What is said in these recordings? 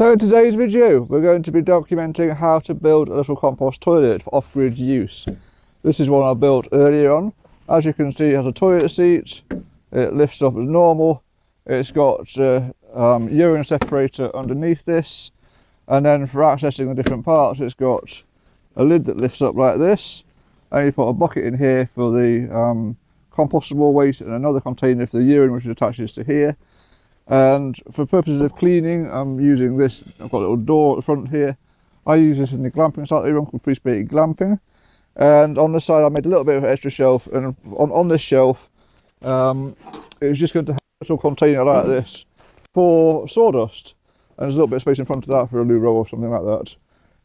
So in today's video, we're going to be documenting how to build a little compost toilet for off-grid use. This is one I built earlier on. As you can see, it has a toilet seat, it lifts up as normal, it's got a urine separator underneath this, and then for accessing the different parts it's got a lid that lifts up like this, and you put a bucket in here for the compostable waste and another container for the urine which attaches to here. And for purposes of cleaning, I'm using this. I've got a little door at the front here. I use this in the glamping site that we run called Free Spirit Glamping. And on the side I made a little bit of an extra shelf, and on this shelf it's just going to have a little container like this for sawdust, and there's a little bit of space in front of that for a loo roll or something like that.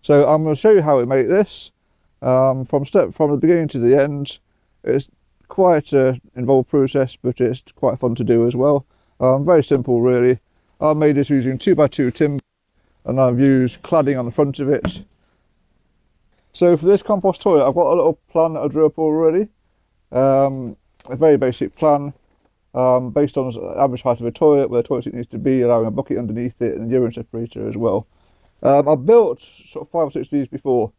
So I'm going to show you how we make this from the beginning to the end. It's quite an involved process, but it's quite fun to do as well. Very simple really. I made this using 2x2 timber, and I've used cladding on the front of it. So for this compost toilet, I've got a little plan that I drew up already. A very basic plan based on the average height of a toilet, where the toilet seat needs to be, allowing a bucket underneath it and a urine separator as well. I've built sort of 5 or 6 of these before,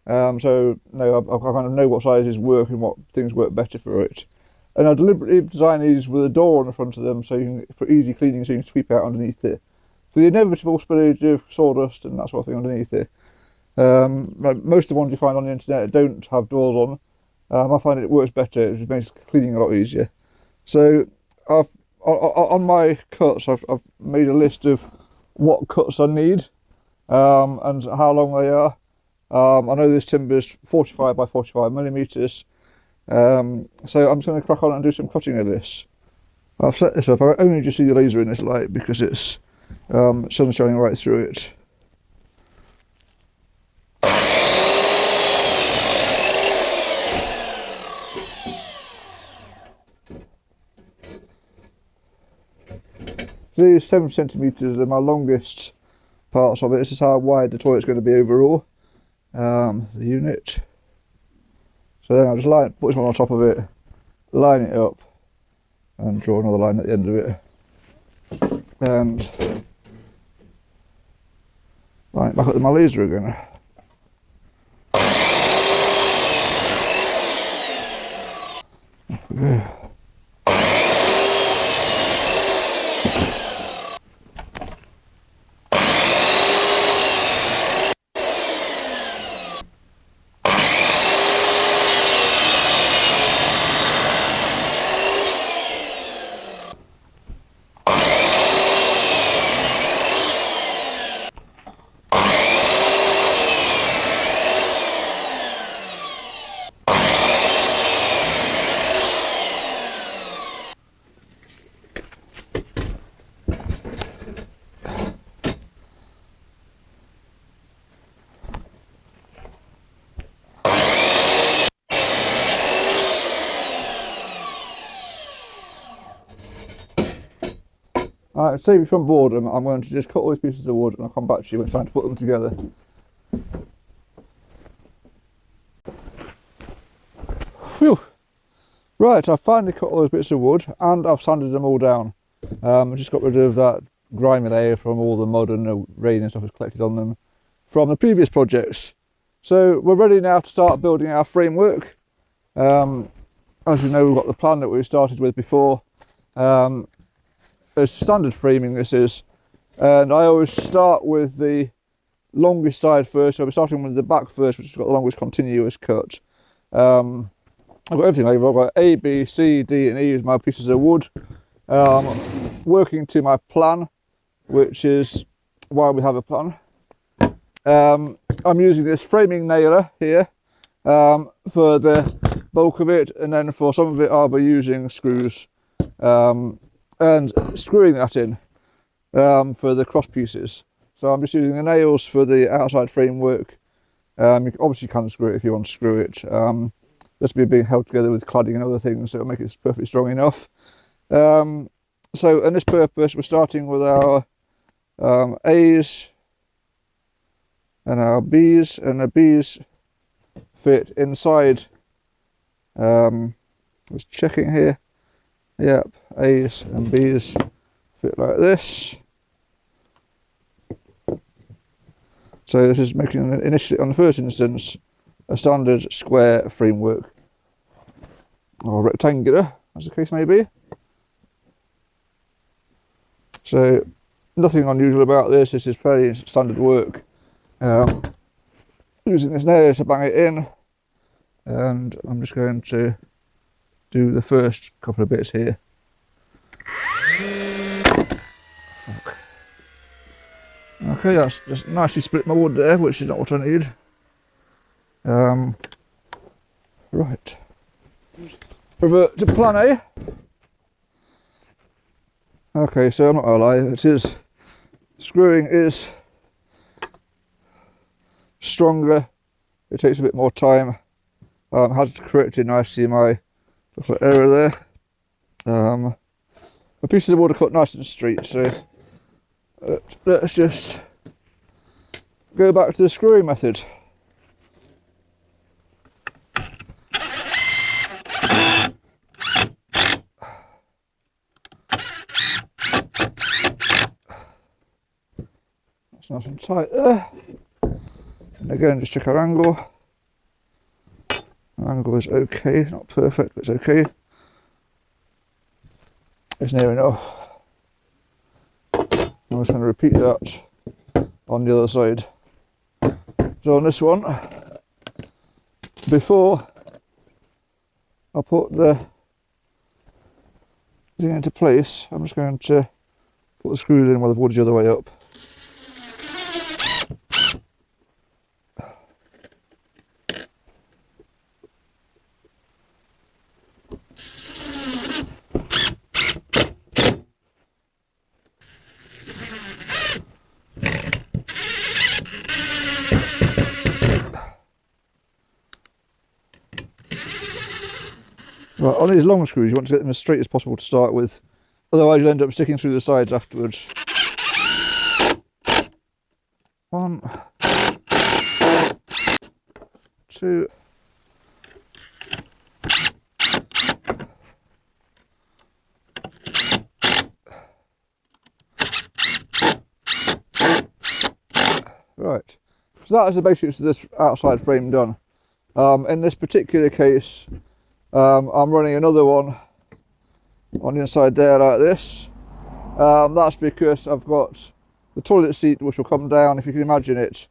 so no, I kind of know what sizes work and what things work better for it. And I deliberately designed these with a door on the front of them so you can, for easy cleaning, so you can sweep out underneath it. For the inevitable spillage of sawdust and that sort of thing underneath it. Most of the ones you find on the internet don't have doors on. I find it works better, it makes cleaning a lot easier. So on my cuts, I've made a list of what cuts I need and how long they are. I know this timber is 45 by 45 millimeters. So I'm just going to crack on and do some cutting of this. I've set this up. I only just see the laser in this light because it's sun shining right through it. These 7 centimeters are my longest parts of it. This is how wide the toilet's going to be overall. The unit. So then I'll just put this one on top of it, line it up, and draw another line at the end of it. And line it back up with my laser again. Okay. Alright, save you from boredom, I'm going to just cut all these pieces of wood and I'll come back to you when it's time to put them together. Phew! Right, I've finally cut all those bits of wood and I've sanded them all down. I've just got rid of that grimy layer from all the mud and the rain and stuff that's collected on them from the previous projects. So we're ready now to start building our framework. As you know, we've got the plan that we started with before. It's standard framing this is, and I always start with the longest side first, so I'll be starting with the back first, which has got the longest continuous cut. I've got everything over. I've got A, B, C, D and E as my pieces of wood, working to my plan, which is why we have a plan. I'm using this framing nailer here for the bulk of it, and then for some of it I'll be using screws and screwing that in for the cross pieces. So I'm just using the nails for the outside framework. You obviously can screw it if you want to screw it. This will be being held together with cladding and other things, so it'll make it perfectly strong enough. So in this purpose, we're starting with our A's and our B's, and the B's fit inside. Just checking here. Yep, A's and B's fit like this. So this is making initially, on the first instance, a standard square framework, or rectangular, as the case may be. So nothing unusual about this. This is fairly standard work. Using this nail to bang it in, and I'm just going to do the first couple of bits here. Fuck. Okay, that's just nicely split my wood there, which is not what I need. Right. Revert to plan A. Okay, so I'm not gonna lie, screwing is stronger, it takes a bit more time. Had corrected nicely my little error there. The pieces of wood are cut nice and straight, so let's just go back to the screwing method. That's nice and tight there. And again, just check our angle. Our angle is okay, not perfect, but it's okay. It's near enough. I'm just going to repeat that on the other side. So on this one, before I put the thing into place, I'm just going to put the screws in while the wood's the other way up. Right, on these long screws you want to get them as straight as possible to start with, otherwise you'll end up sticking through the sides afterwards. 1, 2, right, so that is the basics of this outside frame done. In this particular case, I'm running another one on the inside there like this. That's because I've got the toilet seat which will come down, if you can imagine it.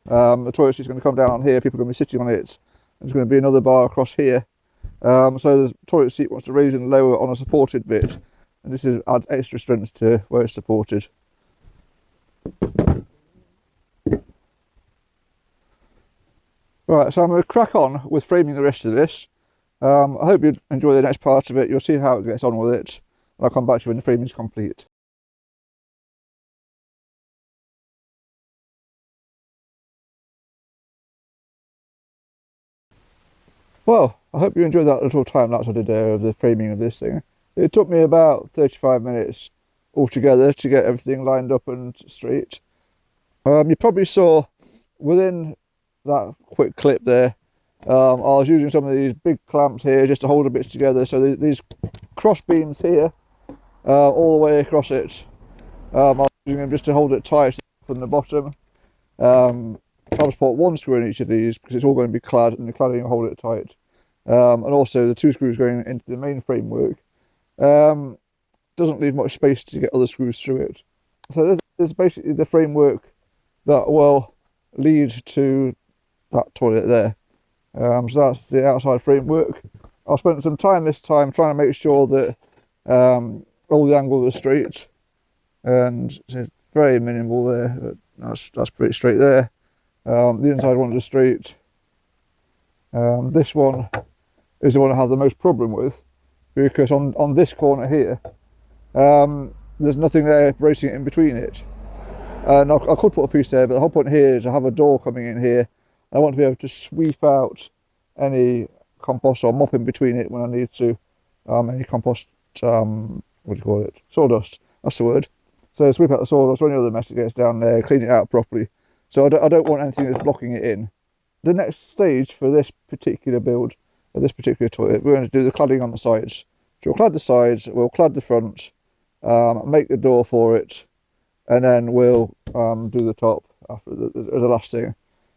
The toilet seat is going to come down on here, people are going to be sitting on it. There's going to be another bar across here. So the toilet seat wants to raise and lower on a supported bit, and this is add extra strength to where it's supported. Right, so I'm going to crack on with framing the rest of this. I hope you enjoy the next part of it. You'll see how it gets on with it, and I'll come back to you when the framing is complete. Well, I hope you enjoyed that little time lapse I did there of the framing of this thing. It took me about 35 minutes altogether to get everything lined up and straight. You probably saw within that quick clip there, I was using some of these big clamps here just to hold the bits together. So these cross beams here, all the way across it, I was using them just to hold it tight from the bottom. I'll just put one screw in each of these because it's all going to be clad, and the cladding will hold it tight. And also the 2 screws going into the main framework doesn't leave much space to get other screws through it. So this is basically the framework that will lead to that toilet there. So that's the outside framework. I spent some time this time trying to make sure that all the angles are straight, and it's very minimal there, but that's pretty straight there. The inside ones are straight. This one is the one I have the most problem with, because on this corner here, there's nothing there bracing it in between it. And I could put a piece there, but the whole point here is I have a door coming in here. I want to be able to sweep out any compost or mop in between it when I need to. Any compost, what do you call it? Sawdust, that's the word. So sweep out the sawdust or any other mess that gets down there, clean it out properly. So I don't want anything that's blocking it in. The next stage for this particular build, or this particular toilet, we're going to do the cladding on the sides. So we'll clad the sides, we'll clad the front, make the door for it, and then we'll do the top after the last thing.